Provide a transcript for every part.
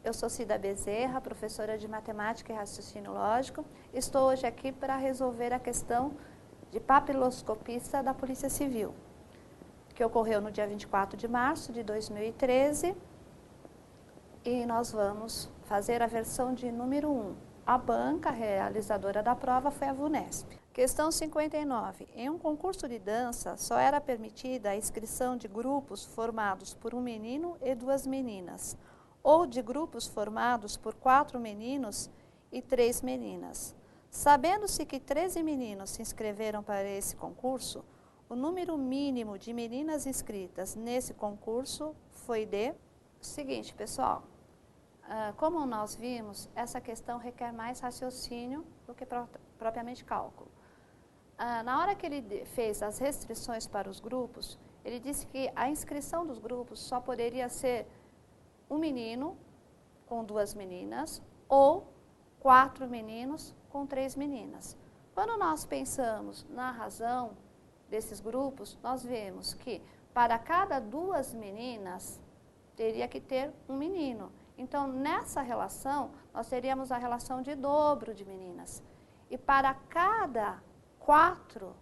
Eu sou Cida Bezerra, professora de Matemática e Raciocínio Lógico. Estou hoje aqui para resolver a questão de papiloscopista da Polícia Civil, que ocorreu no dia 24 de março de 2013. E nós vamos fazer a versão de número 1. A banca realizadora da prova foi a VUNESP. Questão 59. Em um concurso de dança, só era permitida a inscrição de grupos formados por um menino e duas meninas, ou de grupos formados por 4 meninos e 3 meninas. Sabendo-se que 13 meninos se inscreveram para esse concurso, o número mínimo de meninas inscritas nesse concurso foi de... Seguinte, pessoal, como nós vimos, essa questão requer mais raciocínio do que propriamente cálculo. Na hora que ele fez as restrições para os grupos, ele disse que a inscrição dos grupos só poderia ser um menino com 2 meninas ou 4 meninos com 3 meninas. Quando nós pensamos na razão desses grupos, nós vemos que para cada 2 meninas teria que ter um menino. Então, nessa relação, nós teríamos a relação de dobro de meninas. E para cada 4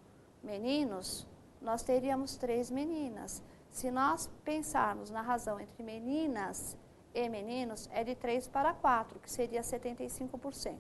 meninos, nós teríamos 3 meninas. Se nós pensarmos na razão entre meninas e meninos, é de 3 para 4, que seria 75%.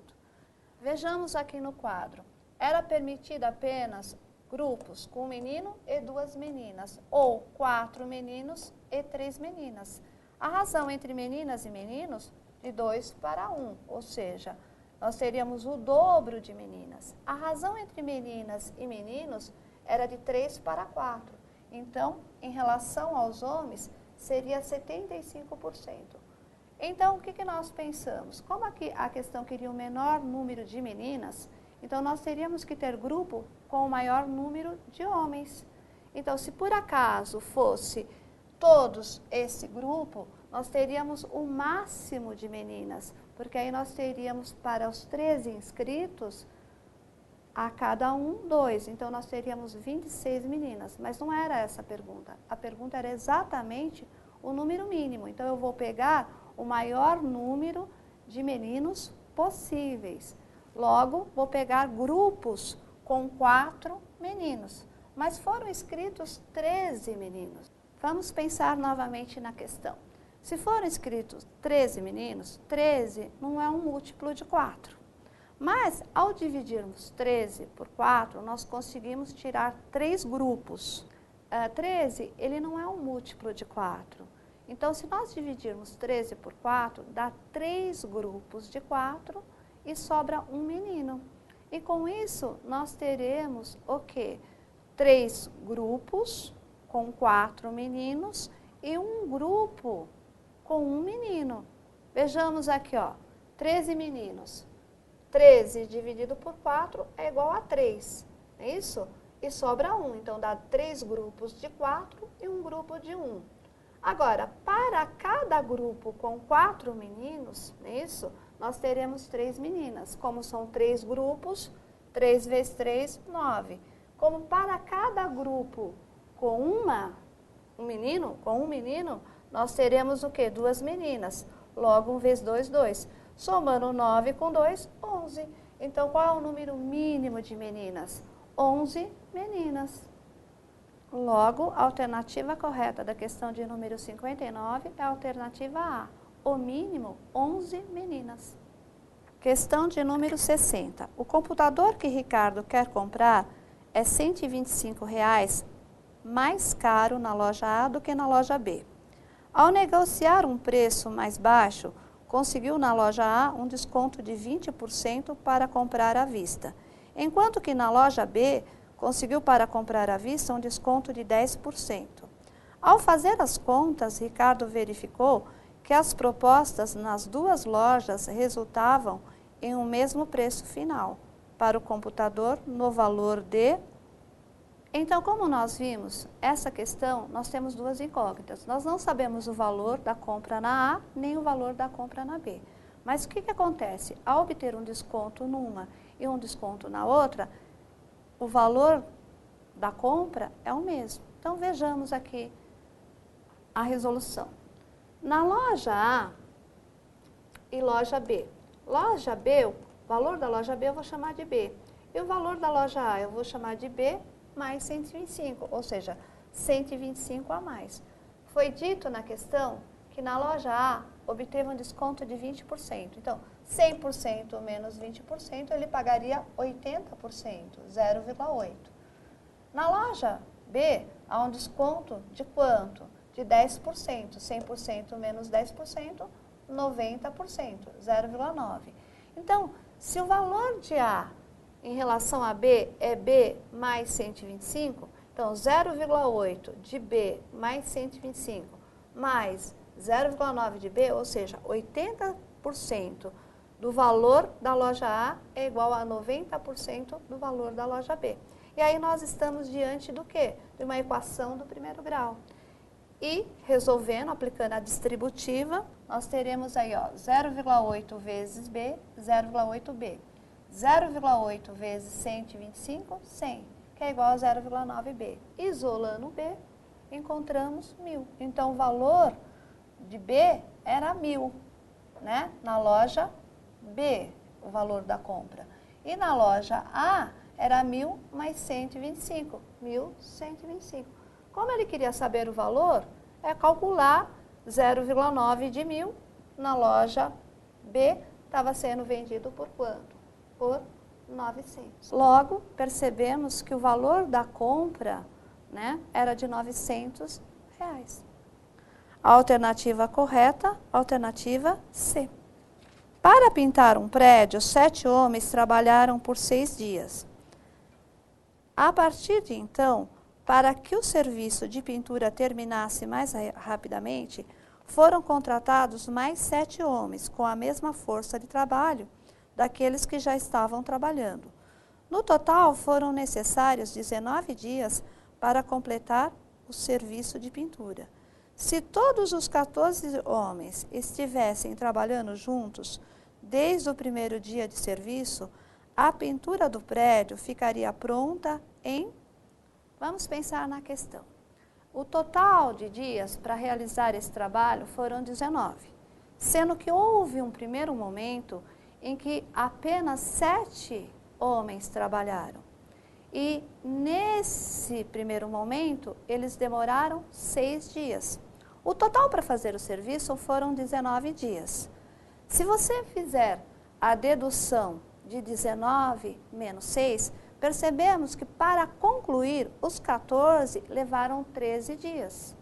Vejamos aqui no quadro. Era permitido apenas grupos com um menino e 2 meninas, ou 4 meninos e 3 meninas. A razão entre meninas e meninos, de 2 para 1, ou seja, nós teríamos o dobro de meninas. A razão entre meninas e meninos era de 3 para 4. Então, em relação aos homens, seria 75%. Então, o que nós pensamos? Como aqui a questão queria um menor número de meninas, então nós teríamos que ter grupo com o maior número de homens. Então, se por acaso fosse todos esse grupo, nós teríamos o máximo de meninas, porque aí nós teríamos para os 13 inscritos, a cada um, 2. Então, nós teríamos 26 meninas, mas não era essa a pergunta. A pergunta era exatamente o número mínimo. Então, eu vou pegar o maior número de meninos possíveis. Logo, vou pegar grupos com 4 meninos, mas foram inscritos 13 meninos. Vamos pensar novamente na questão. Se foram inscritos 13 meninos, 13 não é um múltiplo de 4. Mas, ao dividirmos 13 por 4, nós conseguimos tirar 3 grupos. 13, ele não é um múltiplo de 4. Então, se nós dividirmos 13 por 4, dá 3 grupos de 4 e sobra um menino. E com isso, nós teremos o quê? 3 grupos com 4 meninos e um grupo com um menino. Vejamos aqui, ó, 13 meninos. 13 dividido por 4 é igual a 3, é isso? E sobra 1, então dá 3 grupos de 4 e um grupo de 1. Agora, para cada grupo com 4 meninos, é isso? Nós teremos 3 meninas. Como são 3 grupos, 3 vezes 3, 9. Como para cada grupo com um menino, nós teremos o quê? 2 meninas. Logo, 1 vezes 2, 2. Somando 9 com 2, 11. Então, qual é o número mínimo de meninas? 11 meninas. Logo, a alternativa correta da questão de número 59 é a alternativa A. O mínimo, 11 meninas. Questão de número 60. O computador que Ricardo quer comprar é R$ 125 mais caro na loja A do que na loja B. Ao negociar um preço mais baixo, conseguiu na loja A um desconto de 20% para comprar à vista, enquanto que na loja B conseguiu para comprar à vista um desconto de 10%. Ao fazer as contas, Ricardo verificou que as propostas nas duas lojas resultavam em um mesmo preço final para o computador no valor de... Então, como nós vimos, essa questão, nós temos 2 incógnitas. Nós não sabemos o valor da compra na A, nem o valor da compra na B. Mas o que acontece? Ao obter um desconto numa e um desconto na outra, o valor da compra é o mesmo. Então, vejamos aqui a resolução. Na loja A, e loja B. Loja B, o valor da loja B eu vou chamar de B. E o valor da loja A eu vou chamar de B mais 125, ou seja, 125 a mais. Foi dito na questão que na loja A obteve um desconto de 20%. Então, 100% menos 20%, ele pagaria 80%, 0,8. Na loja B, há um desconto de quanto? De 10%. 100% menos 10%, 90%, 0,9. Então, se o valor de A em relação a B é B mais 125, então 0,8 de B mais 125 mais 0,9 de B, ou seja, 80% do valor da loja A é igual a 90% do valor da loja B. E aí nós estamos diante do quê? De uma equação do primeiro grau. E resolvendo, aplicando a distributiva, nós teremos aí 0,8 vezes B, 0,8B. 0,8 vezes 125, 100, que é igual a 0,9B. Isolando B, encontramos 1.000. Então, o valor de B era 1.000, né? Na loja B, o valor da compra. E na loja A, era 1.000 mais 125, 1.125. Como ele queria saber o valor, é calcular 0,9 de 1.000 na loja B, estava sendo vendido por quanto? Por 900. Logo, percebemos que o valor da compra, né, era de R$900. A alternativa correta, alternativa C. Para pintar um prédio, 7 homens trabalharam por 6 dias. A partir de então, para que o serviço de pintura terminasse mais rapidamente, foram contratados mais 7 homens com a mesma força de trabalho daqueles que já estavam trabalhando. No total, foram necessários 19 dias para completar o serviço de pintura. Se todos os 14 homens estivessem trabalhando juntos, desde o primeiro dia de serviço, a pintura do prédio ficaria pronta em... Vamos pensar na questão. O total de dias para realizar esse trabalho foram 19, sendo que houve um primeiro momento em que apenas 7 homens trabalharam. E nesse primeiro momento, eles demoraram 6 dias. O total para fazer o serviço foram 19 dias. Se você fizer a dedução de 19 menos 6, percebemos que para concluir, os 14 levaram 13 dias.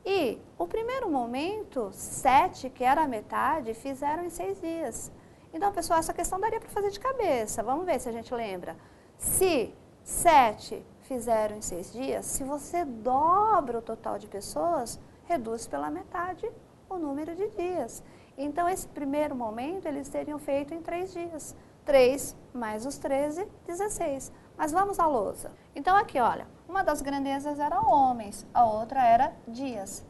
E o primeiro momento, 7, que era a metade, fizeram em 6 dias. Então, pessoal, essa questão daria para fazer de cabeça. Vamos ver se a gente lembra. Se 7 fizeram em 6 dias, se você dobra o total de pessoas, reduz pela metade o número de dias. Então, esse primeiro momento, eles teriam feito em 3 dias. 3 mais os 13, 16. Mas vamos à lousa. Então, aqui, olha, uma das grandezas era homens, a outra era dias.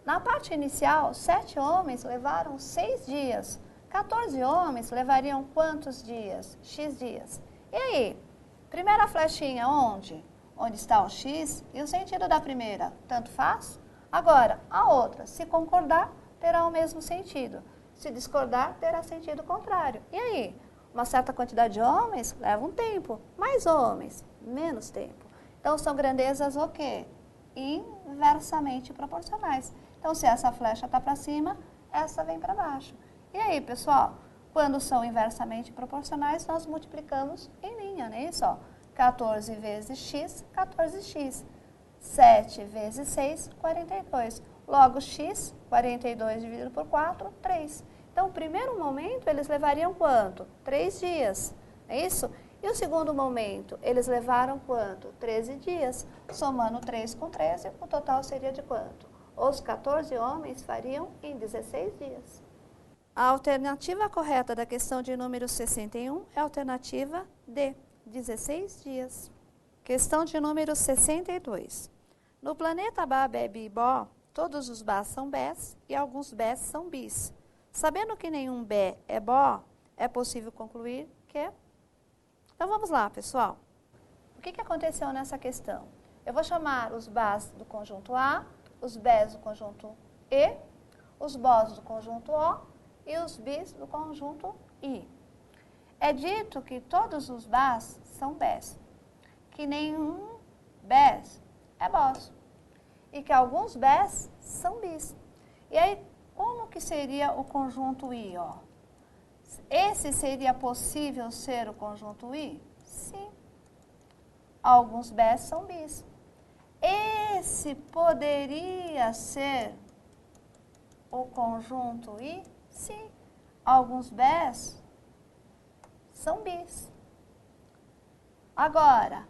Na parte inicial, 7 homens levaram 6 dias. 14 homens levariam quantos dias? X dias. E aí, primeira flechinha onde? Onde está o X e o sentido da primeira? Tanto faz? Agora, a outra, se concordar, terá o mesmo sentido. Se discordar, terá sentido contrário. E aí? Uma certa quantidade de homens leva um tempo, mais homens, menos tempo. Então, são grandezas o quê? Inversamente proporcionais. Então, se essa flecha está para cima, essa vem para baixo. E aí, pessoal, quando são inversamente proporcionais, nós multiplicamos em linha, não é isso? 14 vezes x, 14x. 7 vezes 6, 42. Logo, x, 42 dividido por 4, 3. Então, o primeiro momento, eles levariam quanto? 3 dias, é isso? E o segundo momento, eles levaram quanto? 13 dias. Somando 3 com 13, o total seria de quanto? Os 14 homens fariam em 16 dias. A alternativa correta da questão de número 61 é a alternativa D, 16 dias. Questão de número 62. No planeta Bá, Bé, Bi, Bó, todos os Bás são Bés e alguns Bés são Bis. Sabendo que nenhum Bé é Bó, é possível concluir que... Então vamos lá, pessoal. O que aconteceu nessa questão? Eu vou chamar os Bás do conjunto A, os Bés do conjunto E, os Bós do conjunto O e os bis do conjunto I. É dito que todos os bás são bés, que nenhum bés é bós e que alguns bés são bis. E aí, como que seria o conjunto I? Ó? Esse seria possível ser o conjunto I? Sim. Alguns bés são bis. Esse poderia ser o conjunto I? Sim. Alguns bés são bis. Agora,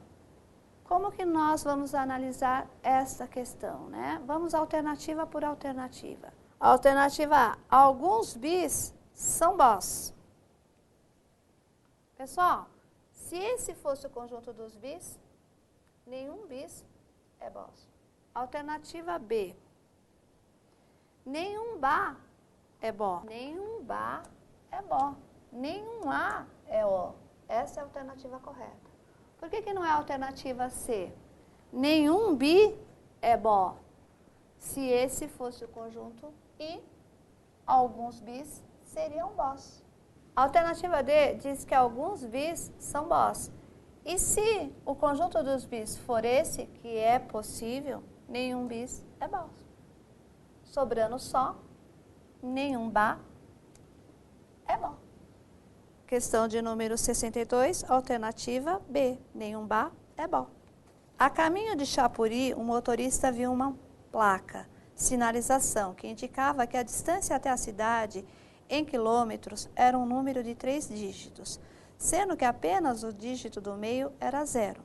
como que nós vamos analisar essa questão, né? Vamos alternativa por alternativa. Alternativa A, alguns bis são bós. Pessoal, se esse fosse o conjunto dos bis, nenhum bis é bós. Alternativa B, nenhum Bá é bó. Nenhum Bá é bó. Nenhum A é Ó. Essa é a alternativa correta. Por que não é a alternativa C? Nenhum Bi é bó. Se esse fosse o conjunto I, alguns bis seriam bós. A alternativa D diz que alguns bis são bós. E se o conjunto dos bis for esse, que é possível, nenhum bis é bós. Sobrando só, nenhum Bá é bó. Questão de número 62, alternativa B, nenhum Bá é bó. A caminho de Chapuri, um motorista viu uma placa, sinalização, que indicava que a distância até a cidade, em quilômetros, era um número de 3 dígitos, sendo que apenas o dígito do meio era 0.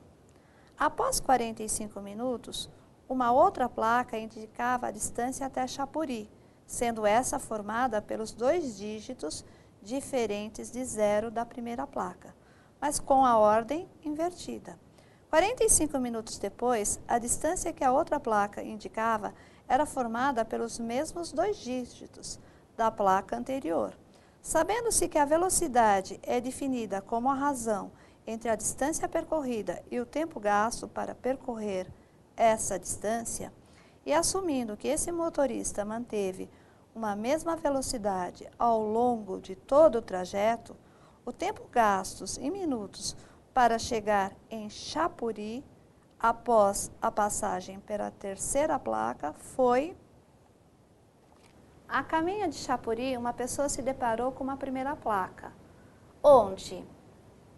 Após 45 minutos, uma outra placa indicava a distância até Chapuri, sendo essa formada pelos 2 dígitos diferentes de 0 da primeira placa, mas com a ordem invertida. 45 minutos depois, a distância que a outra placa indicava era formada pelos mesmos 2 dígitos da placa anterior. Sabendo-se que a velocidade é definida como a razão entre a distância percorrida e o tempo gasto para percorrer essa distância, e assumindo que esse motorista manteve uma mesma velocidade ao longo de todo o trajeto, o tempo gastos em minutos para chegar em Chapuri, após a passagem pela terceira placa, foi... A caminho de Chapuri, uma pessoa se deparou com uma primeira placa, onde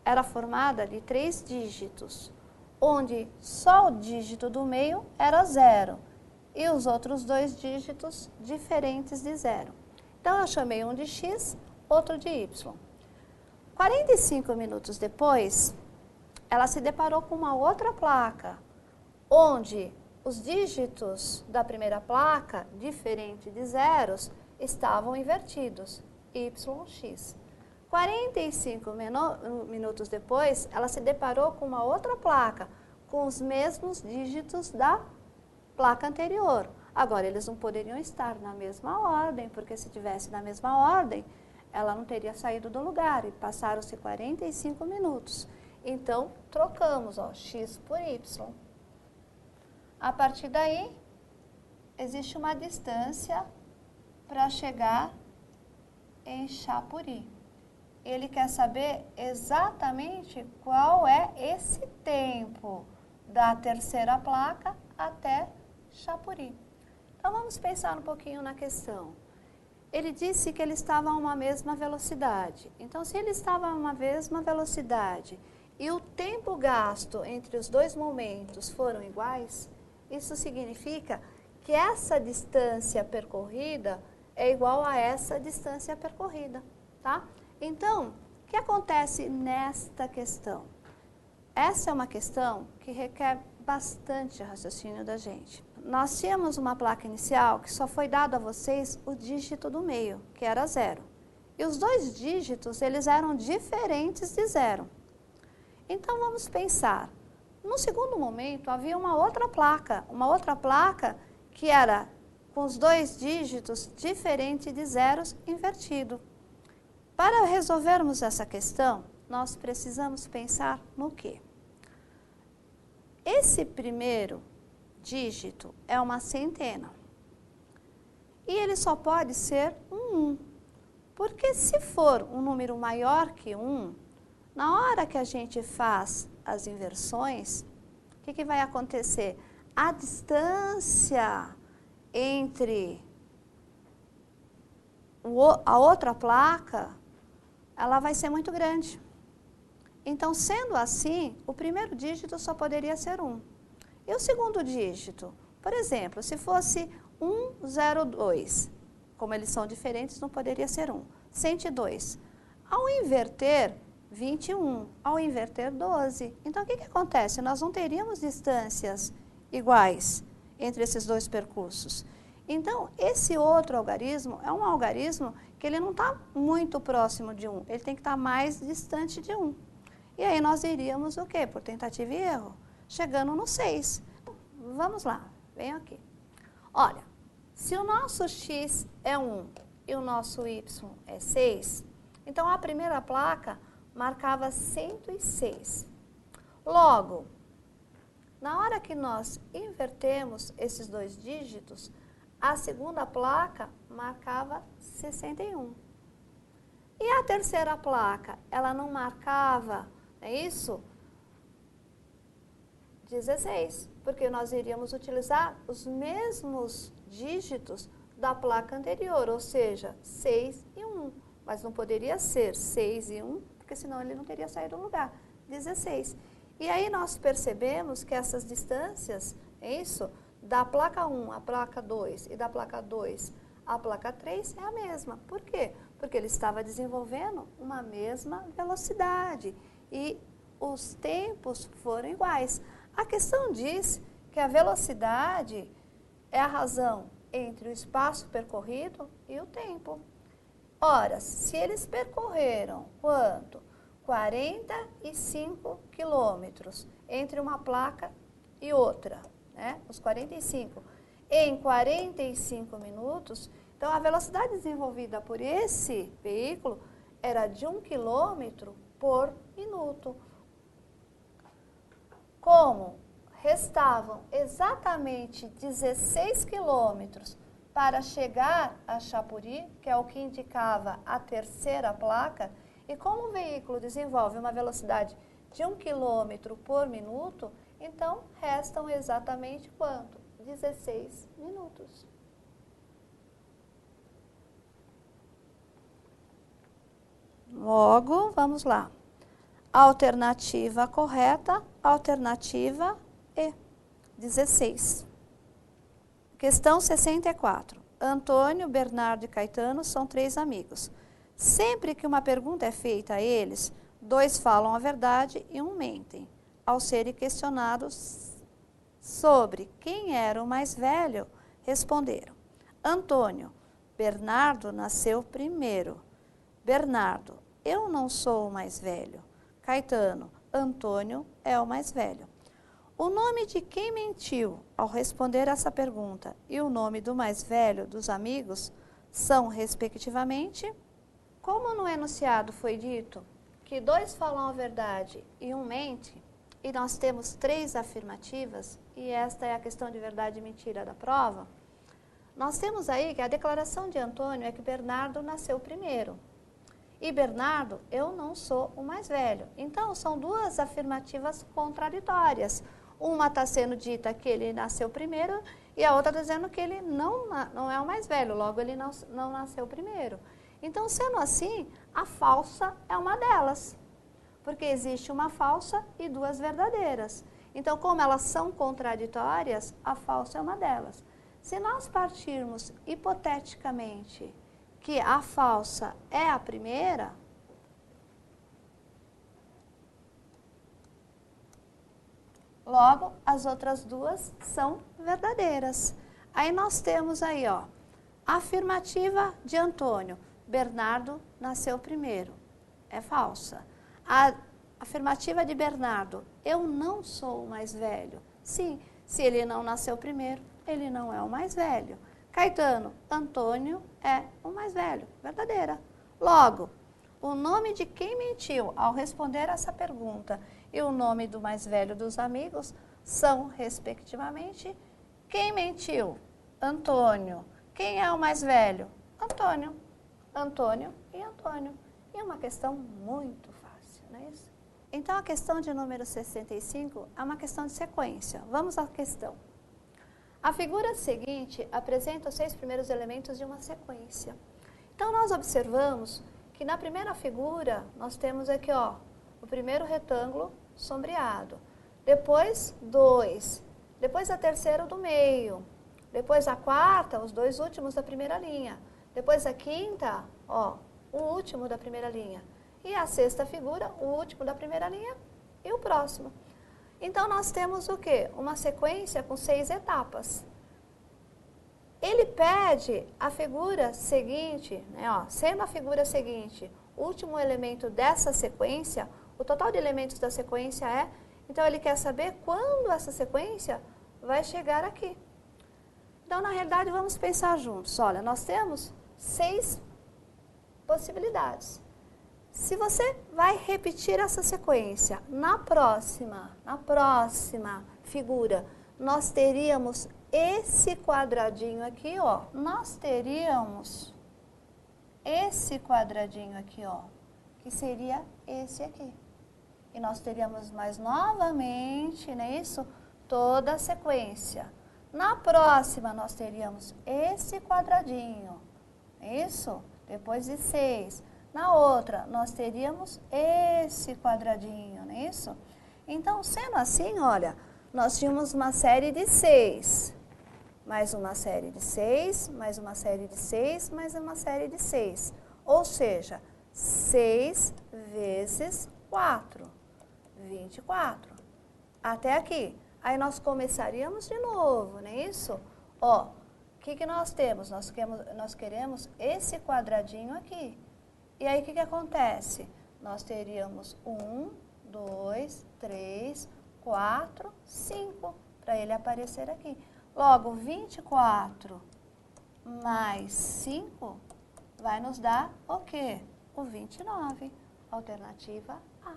era formada de 3 dígitos, onde só o dígito do meio era 0 e os outros 2 dígitos diferentes de 0. Então, eu chamei um de X, outro de Y. 45 minutos depois, ela se deparou com uma outra placa, onde os dígitos da primeira placa, diferente de zeros, estavam invertidos, YX. 45 minutos depois, ela se deparou com uma outra placa, com os mesmos dígitos da placa anterior. Agora, eles não poderiam estar na mesma ordem, porque se tivesse na mesma ordem, ela não teria saído do lugar, e passaram-se 45 minutos. Então, trocamos, ó, X por Y. A partir daí, existe uma distância para chegar em Chapuri. Ele quer saber exatamente qual é esse tempo da terceira placa até Chapuri. Então, vamos pensar um pouquinho na questão. Ele disse que ele estava a uma mesma velocidade. Então, se ele estava a uma mesma velocidade e o tempo gasto entre os 2 momentos foram iguais, isso significa que essa distância percorrida é igual a essa distância percorrida, tá? Então, o que acontece nesta questão? Essa é uma questão que requer bastante raciocínio da gente. Nós tínhamos uma placa inicial que só foi dado a vocês o dígito do meio, que era 0. E os 2 dígitos, eles eram diferentes de 0. Então, vamos pensar. No segundo momento, havia uma outra placa que era com os 2 dígitos diferentes de zeros invertido. Para resolvermos essa questão, nós precisamos pensar no quê? Esse primeiro dígito é uma centena. E ele só pode ser um 1. Por Porque se for um número maior que 1, na hora que a gente faz as inversões, o que vai acontecer? A distância entre a outra placa, ela vai ser muito grande. Então, sendo assim, o primeiro dígito só poderia ser 1. E o segundo dígito? Por exemplo, se fosse 102, como eles são diferentes, não poderia ser 1. 102. Ao inverter, 21. Ao inverter, 12. Então, o que acontece? Nós não teríamos distâncias iguais entre esses dois percursos. Então, esse outro algarismo é um algarismo que ele não está muito próximo de 1. Ele tem que estar mais distante de 1. E aí nós iríamos o quê? Por tentativa e erro, chegando no 6. Vamos lá, vem aqui. Olha, se o nosso x é 1 e o nosso y é 6, então a primeira placa marcava 106. Logo, na hora que nós invertemos esses dois dígitos, a segunda placa marcava 61. E a terceira placa, ela não marcava, é isso? 16, porque nós iríamos utilizar os mesmos dígitos da placa anterior, ou seja, 6 e 1. Mas não poderia ser 6 e 1, porque senão ele não teria saído do lugar. 16. E aí nós percebemos que essas distâncias, é isso? Da placa 1 à placa 2 e da placa 2 à placa 3 é a mesma. Por quê? Porque ele estava desenvolvendo uma mesma velocidade e os tempos foram iguais. A questão diz que a velocidade é a razão entre o espaço percorrido e o tempo. Ora, se eles percorreram quanto? 45 quilômetros entre uma placa e outra, né? Os 45. Em 45 minutos, então a velocidade desenvolvida por esse veículo era de 1 quilômetro por minuto. Como restavam exatamente 16 quilômetros para chegar a Chapuri, que é o que indicava a terceira placa, e como o veículo desenvolve uma velocidade de 1 quilômetro por minuto, então restam exatamente quanto? 16 minutos. Logo, vamos lá. Alternativa correta, alternativa E, 16. Questão 64. Antônio, Bernardo e Caetano são 3 amigos. Sempre que uma pergunta é feita a eles, 2 falam a verdade e 1 mentem. Ao serem questionados sobre quem era o mais velho, responderam: Antônio, Bernardo nasceu primeiro. Bernardo, eu não sou o mais velho. Caetano, Antônio é o mais velho. O nome de quem mentiu ao responder essa pergunta e o nome do mais velho dos amigos são, respectivamente, como no enunciado foi dito que 2 falam a verdade e 1 mente, e nós temos 3 afirmativas, e esta é a questão de verdade e mentira da prova, nós temos aí que a declaração de Antônio é que Bernardo nasceu primeiro. E Bernardo, eu não sou o mais velho. Então, são 2 afirmativas contraditórias. Uma está sendo dita que ele nasceu primeiro e a outra está dizendo que ele não é o mais velho, logo ele não nasceu primeiro. Então, sendo assim, a falsa é uma delas, porque existe uma falsa e 2 verdadeiras. Então, como elas são contraditórias, a falsa é uma delas. Se nós partirmos hipoteticamente que a falsa é a primeira, logo as outras 2 são verdadeiras. Aí nós temos aí, ó, afirmativa de Antônio, Bernardo nasceu primeiro, é falsa. A afirmativa de Bernardo, eu não sou o mais velho. Sim, se ele não nasceu primeiro, ele não é o mais velho. Caetano, Antônio é o mais velho, verdadeira. Logo, o nome de quem mentiu ao responder essa pergunta e o nome do mais velho dos amigos são, respectivamente, quem mentiu? Antônio. Quem é o mais velho? Antônio. Antônio e Antônio. E é uma questão muito fácil, não é isso? Então, a questão de número 65 é uma questão de sequência. Vamos à questão. A figura seguinte apresenta os 6 primeiros elementos de uma sequência. Então, nós observamos que na primeira figura, nós temos aqui, ó, o primeiro retângulo sombreado. Depois, 2. Depois, a terceira do meio. Depois, a quarta, os 2 últimos da primeira linha. Depois, a quinta, ó, o último da primeira linha. E a sexta figura, o último da primeira linha e o próximo. Então, nós temos o quê? Uma sequência com 6 etapas. Ele pede a figura seguinte, né, ó, sendo a figura seguinte o último elemento dessa sequência, o total de elementos da sequência é, então ele quer saber quando essa sequência vai chegar aqui. Então, na realidade, vamos pensar juntos. Olha, nós temos 6 possibilidades. Se você vai repetir essa sequência, na próxima figura, nós teríamos esse quadradinho aqui, ó. Nós teríamos esse quadradinho aqui, ó, que seria esse aqui. E nós teríamos mais novamente, não é isso? Toda a sequência. Na próxima, nós teríamos esse quadradinho, isso? Depois de 6. Na outra, nós teríamos esse quadradinho, não é isso? Então, sendo assim, olha, nós tínhamos uma série de 6, mais uma série de 6, mais uma série de 6, mais uma série de 6. Ou seja, 6 vezes 4, 24. Até aqui. Aí nós começaríamos de novo, não é isso? Ó, o que nós temos? Nós queremos esse quadradinho aqui. E aí, o que acontece? Nós teríamos 1, 2, 3, 4, 5, para ele aparecer aqui. Logo, 24 mais 5 vai nos dar o quê? O 29, alternativa A.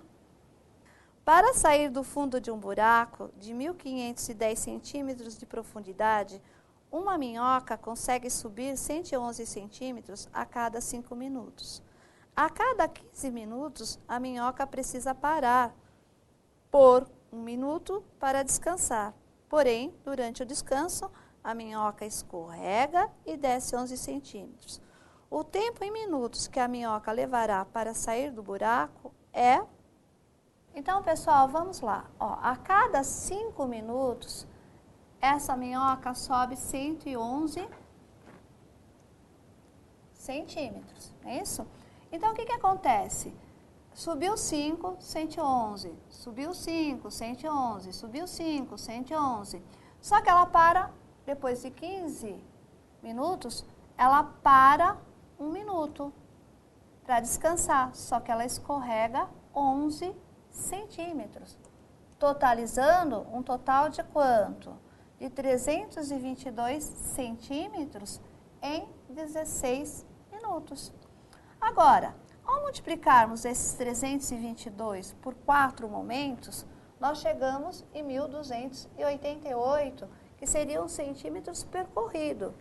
Para sair do fundo de um buraco de 1.510 centímetros de profundidade, uma minhoca consegue subir 111 centímetros a cada 5 minutos. A cada 15 minutos, a minhoca precisa parar por 1 minuto para descansar. Porém, durante o descanso, a minhoca escorrega e desce 11 centímetros. O tempo em minutos que a minhoca levará para sair do buraco é... Então, pessoal, vamos lá. Ó, a cada 5 minutos, essa minhoca sobe 111 centímetros, não é isso? Então, o que acontece? Subiu 5, 111. Subiu 5, 111. Subiu 5, 111. Só que ela para, depois de 15 minutos, ela para 1 minuto para descansar. Só que ela escorrega 11 centímetros. Totalizando um total de quanto? De 322 centímetros em 16 minutos. Agora, ao multiplicarmos esses 322 por 4 momentos, nós chegamos em 1.288, que seriam centímetros percorridos.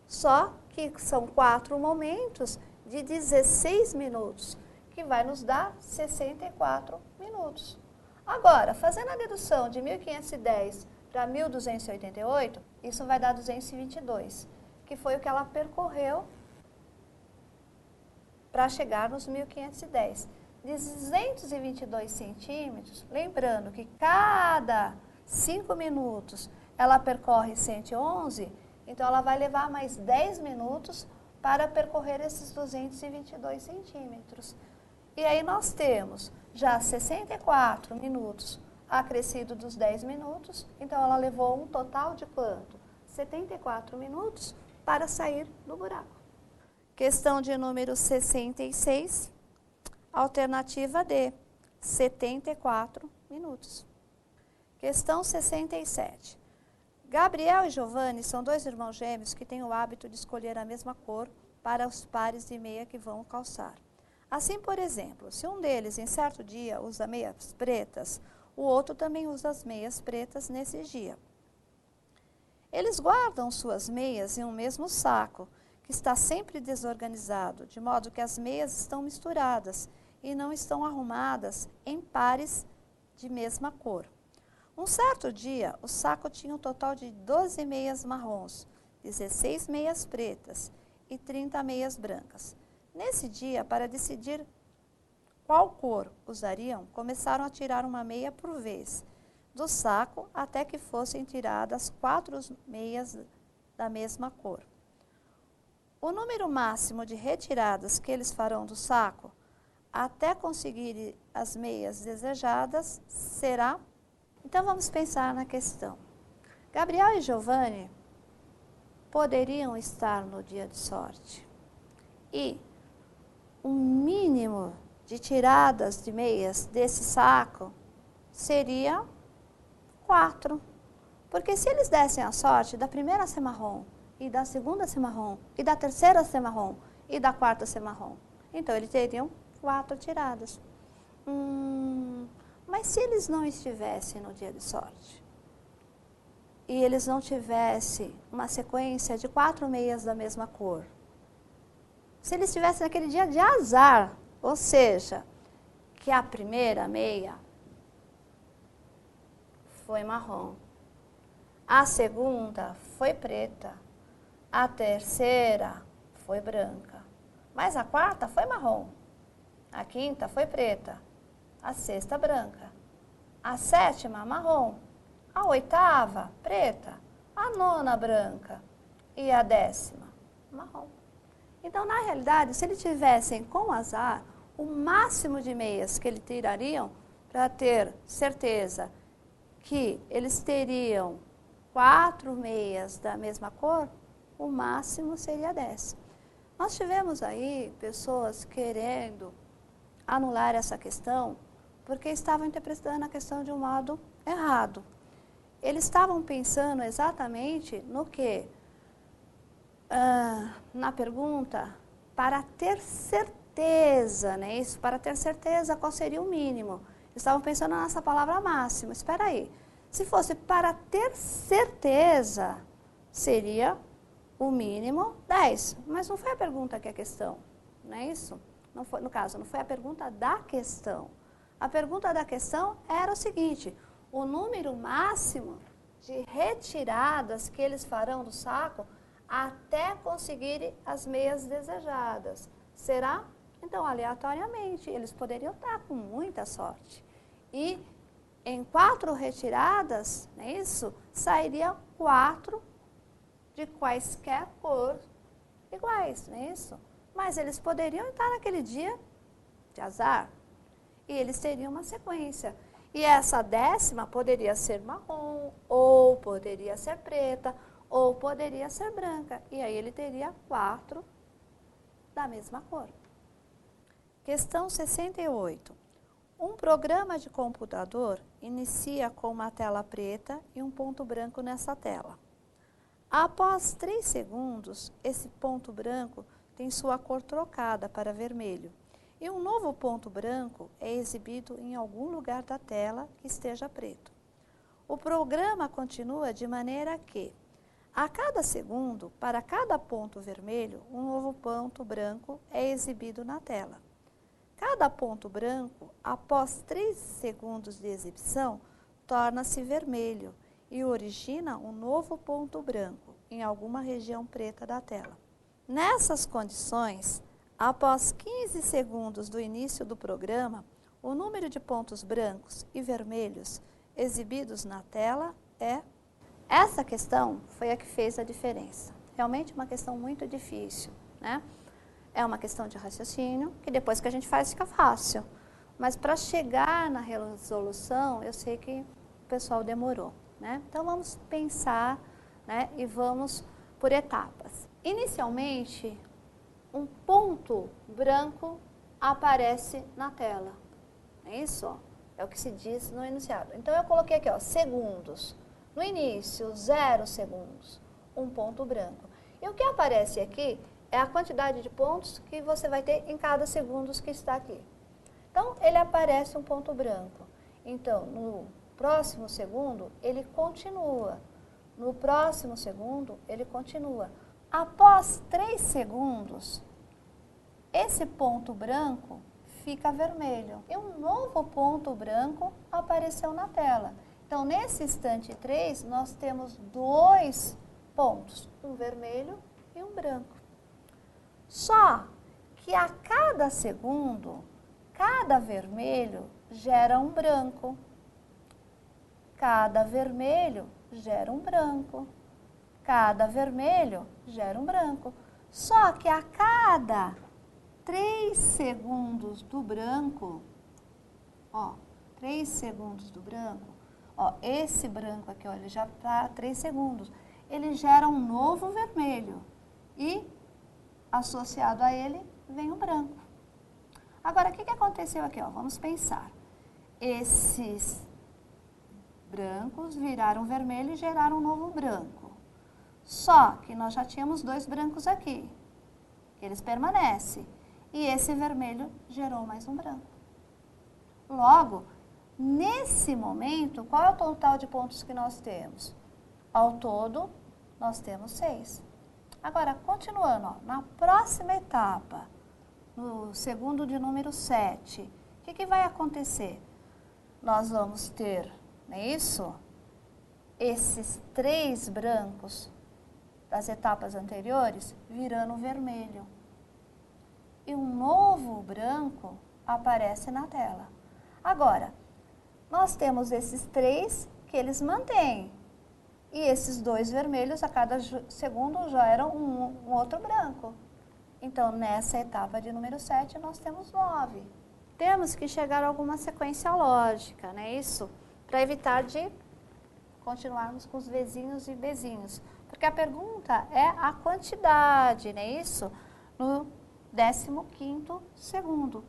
Só que são 4 momentos de 16 minutos, que vai nos dar 64 minutos. Agora, fazendo a dedução de 1.510 para 1.288, isso vai dar 222, que foi o que ela percorreu para chegar nos 1.510. De 222 centímetros, lembrando que cada 5 minutos ela percorre 111, então ela vai levar mais 10 minutos para percorrer esses 222 centímetros. E aí nós temos já 64 minutos acrescido dos 10 minutos, então ela levou um total de quanto? 74 minutos para sair do buraco. Questão de número 66, alternativa D, 74 minutos. Questão 67. Gabriel e Giovanni são 2 irmãos gêmeos que têm o hábito de escolher a mesma cor para os pares de meia que vão calçar. Assim, por exemplo, se um deles em certo dia usa meias pretas, o outro também usa as meias pretas nesse dia. Eles guardam suas meias em um mesmo saco, que está sempre desorganizado, de modo que as meias estão misturadas e não estão arrumadas em pares de mesma cor. Um certo dia, o saco tinha um total de 12 meias marrons, 16 meias pretas e 30 meias brancas. Nesse dia, para decidir qual cor usariam, começaram a tirar uma meia por vez do saco até que fossem tiradas 4 meias da mesma cor. O número máximo de retiradas que eles farão do saco até conseguirem as meias desejadas será... Então vamos pensar na questão. Gabriel e Giovanni poderiam estar no dia de sorte e o mínimo de tiradas de meias desse saco seria 4. Porque se eles dessem a sorte da primeira ser marrom, e da segunda ser marrom, e da terceira ser marrom, e da quarta ser marrom, então eles teriam 4 tiradas. Mas se eles não estivessem no dia de sorte, e eles não tivessem uma sequência de 4 meias da mesma cor, se eles estivessem naquele dia de azar, ou seja, que a primeira meia foi marrom, a segunda foi preta, a terceira foi branca, mas a quarta foi marrom, a quinta foi preta, a sexta branca, a sétima marrom, a oitava preta, a nona branca e a 10ª marrom. Então, na realidade, se eles tivessem com azar, o máximo de meias que eles tirariam para ter certeza que eles teriam 4 meias da mesma cor, o máximo seria 10. Nós tivemos aí pessoas querendo anular essa questão porque estavam interpretando a questão de um modo errado. Eles estavam pensando exatamente no que? Na pergunta, para ter certeza, né? Isso, para ter certeza qual seria o mínimo. Eles estavam pensando nessa palavra máxima. Espera aí. Se fosse para ter certeza, seria o mínimo 10. Mas não foi a pergunta que é a questão, não é isso? Não foi, no caso, não foi a pergunta da questão. A pergunta da questão era o seguinte: o número máximo de retiradas que eles farão do saco até conseguirem as meias desejadas. Será? Então, aleatoriamente, eles poderiam estar com muita sorte. E em 4 retiradas, não é isso? Sairia 4 de quaisquer cores iguais, não é isso? Mas eles poderiam estar naquele dia de azar e eles teriam uma sequência. E essa 10ª poderia ser marrom, ou poderia ser preta, ou poderia ser branca. E aí ele teria 4 da mesma cor. Questão 68. Um programa de computador inicia com uma tela preta e um ponto branco nessa tela. Após 3 segundos, esse ponto branco tem sua cor trocada para vermelho e um novo ponto branco é exibido em algum lugar da tela que esteja preto. O programa continua de maneira que, a cada segundo, para cada ponto vermelho, um novo ponto branco é exibido na tela. Cada ponto branco, após 3 segundos de exibição, torna-se vermelho e origina um novo ponto branco em alguma região preta da tela. Nessas condições, após 15 segundos do início do programa, o número de pontos brancos e vermelhos exibidos na tela é... Essa questão foi a que fez a diferença. Realmente uma questão muito difícil, né? É uma questão de raciocínio, que depois que a gente faz fica fácil. Mas para chegar na resolução, eu sei que o pessoal demorou, né? Então vamos pensar, né? E vamos por etapas. Inicialmente, um ponto branco aparece na tela. É isso? Ó. É o que se diz no enunciado. Então eu coloquei aqui, ó, segundos. No início, 0 segundos, um ponto branco. E o que aparece aqui é a quantidade de pontos que você vai ter em cada segundo que está aqui. Então, ele aparece um ponto branco. Então, no próximo segundo, ele continua. No próximo segundo, ele continua. Após 3 segundos, esse ponto branco fica vermelho e um novo ponto branco apareceu na tela. Então, nesse instante 3, nós temos 2 pontos, um vermelho e um branco. Só que a cada segundo, cada vermelho gera um branco. Cada vermelho gera um branco. Cada vermelho gera um branco. Só que a cada 3 segundos do branco, 3 segundos do branco, esse branco aqui, ele já está 3 segundos. Ele gera um novo vermelho e, associado a ele, vem um branco. Agora, o que aconteceu aqui? Vamos pensar. Esses brancos viraram vermelho e geraram um novo branco. Só que nós já tínhamos 2 brancos aqui. Eles permanecem. E esse vermelho gerou mais um branco. Logo, nesse momento, qual é o total de pontos que nós temos? Ao todo, nós temos 6. Agora, continuando, na próxima etapa, no segundo de número 7, o que vai acontecer? Nós vamos ter, não é isso? Esses 3 brancos das etapas anteriores virando vermelho. E um novo branco aparece na tela. Agora, nós temos esses 3 que eles mantêm. E esses 2 vermelhos, a cada segundo, já eram um outro branco. Então, nessa etapa de número 7, nós temos 9. Temos que chegar a alguma sequência lógica, não é isso? Para evitar de continuarmos com os Vzinhos e Bzinhos. Porque a pergunta é a quantidade, não é isso? No 15º segundo.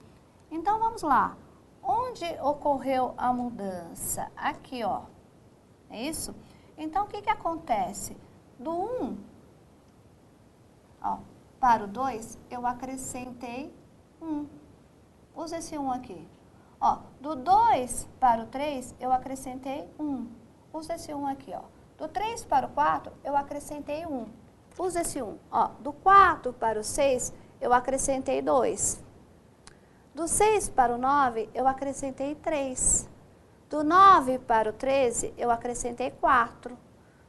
Então, vamos lá. Onde ocorreu a mudança? Aqui, é isso? Então, o que acontece? Do 1 para o 2, eu acrescentei 1. Usa esse 1 aqui. Do 2 para o 3, eu acrescentei 1. Usa esse 1 aqui, Do 3 para o 4, eu acrescentei 1. Usa esse 1. Do 4 para o 6, eu acrescentei 2. Do 6 para o 9, eu acrescentei 3. Do 9 para o 13, eu acrescentei 4.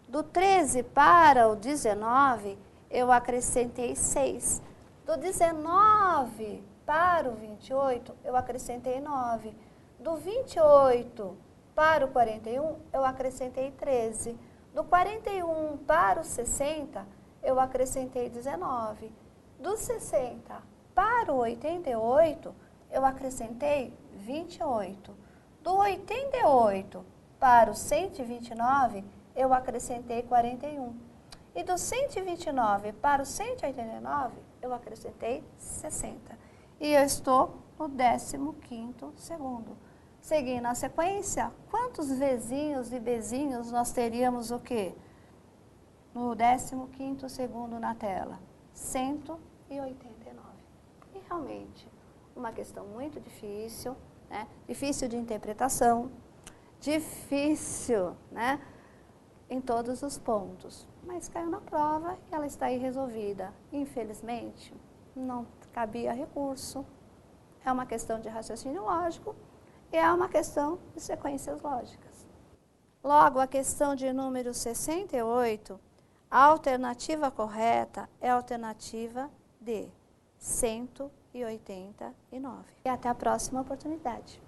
Do 13 para o 19, eu acrescentei 6. Do 19 para o 28, eu acrescentei 9. Do 28 para o 41, eu acrescentei 13. Do 41 para o 60, eu acrescentei 19. Do 60 para o 88, eu acrescentei 28. Do 88 para o 129, eu acrescentei 41. E do 129 para o 189, eu acrescentei 60. E eu estou no 15º segundo. Seguindo a sequência, quantos Vzinhos e Bzinhos nós teríamos o quê? No 15º segundo na tela? 189. E realmente, uma questão muito difícil, né? Difícil de interpretação, difícil, né? Em todos os pontos. Mas caiu na prova e ela está aí resolvida. Infelizmente, não cabia recurso. É uma questão de raciocínio lógico e é uma questão de sequências lógicas. Logo, a questão de número 68, a alternativa correta é a alternativa D, 189. E até a próxima oportunidade.